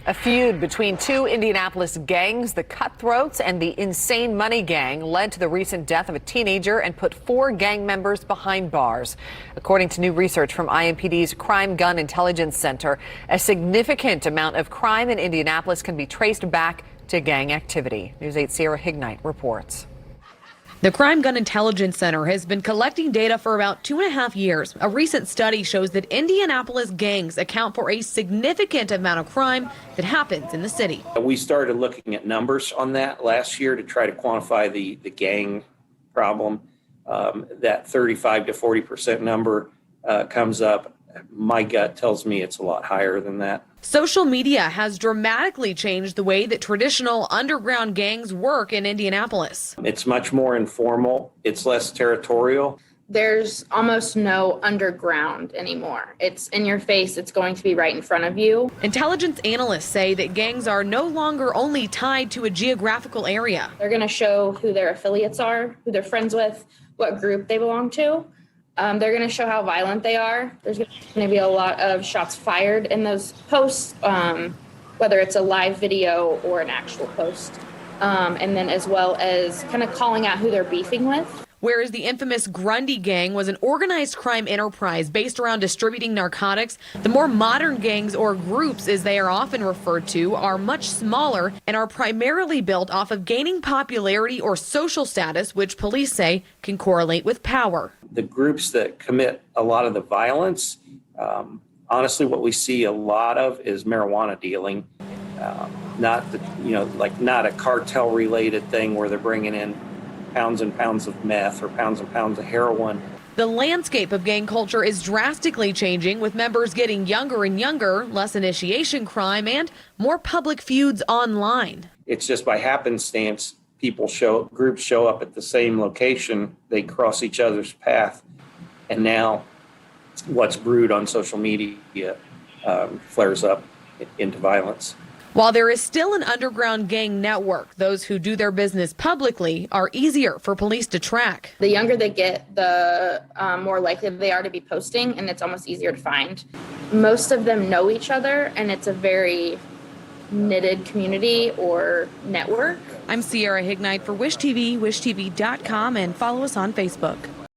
A feud between two Indianapolis gangs, the Cutthroats and the Insane Money Gang, led to the recent death of a teenager and put 4 gang members behind bars. According to new research from IMPD's Crime Gun Intelligence Center, a significant amount of crime in Indianapolis can be traced back to gang activity. News 8's Sierra Hignite reports. The Crime Gun Intelligence Center has been collecting data for about 2.5 years. A recent study shows that Indianapolis gangs account for a significant amount of crime that happens in the city. We started looking at numbers on that last year to try to quantify the gang problem. That 35 to 40% number comes up. My gut tells me it's a lot higher than that. Social media has dramatically changed the way that traditional underground gangs work in Indianapolis. It's much more informal. It's less territorial. There's almost no underground anymore. It's in your face. It's going to be right in front of you. Intelligence analysts say that gangs are no longer only tied to a geographical area. They're going to show who their affiliates are, who they're friends with, what group they belong to. They're going to show how violent they are. There's going to be a lot of shots fired in those posts, whether it's a live video or an actual post. And then as well as kind of calling out who they're beefing with. Whereas the infamous Grundy Gang was an organized crime enterprise based around distributing narcotics, the more modern gangs, or groups as they are often referred to, are much smaller and are primarily built off of gaining popularity or social status, which police say can correlate with power. The groups that commit a lot of the violence, honestly, what we see a lot of is marijuana dealing, not a cartel related thing where they're bringing in pounds and pounds of meth or pounds and pounds of heroin. The landscape of gang culture is drastically changing, with members getting younger and younger, less initiation crime, and more public feuds online. It's just by happenstance, groups show up at the same location, they cross each other's path, and now what's brewed on social media flares up into violence. While there is still an underground gang network, those who do their business publicly are easier for police to track. The younger they get, the more likely they are to be posting, and it's almost easier to find. Most of them know each other, and it's a very knitted community or network. I'm Sierra Hignite for Wish TV, wishtv.com, and follow us on Facebook.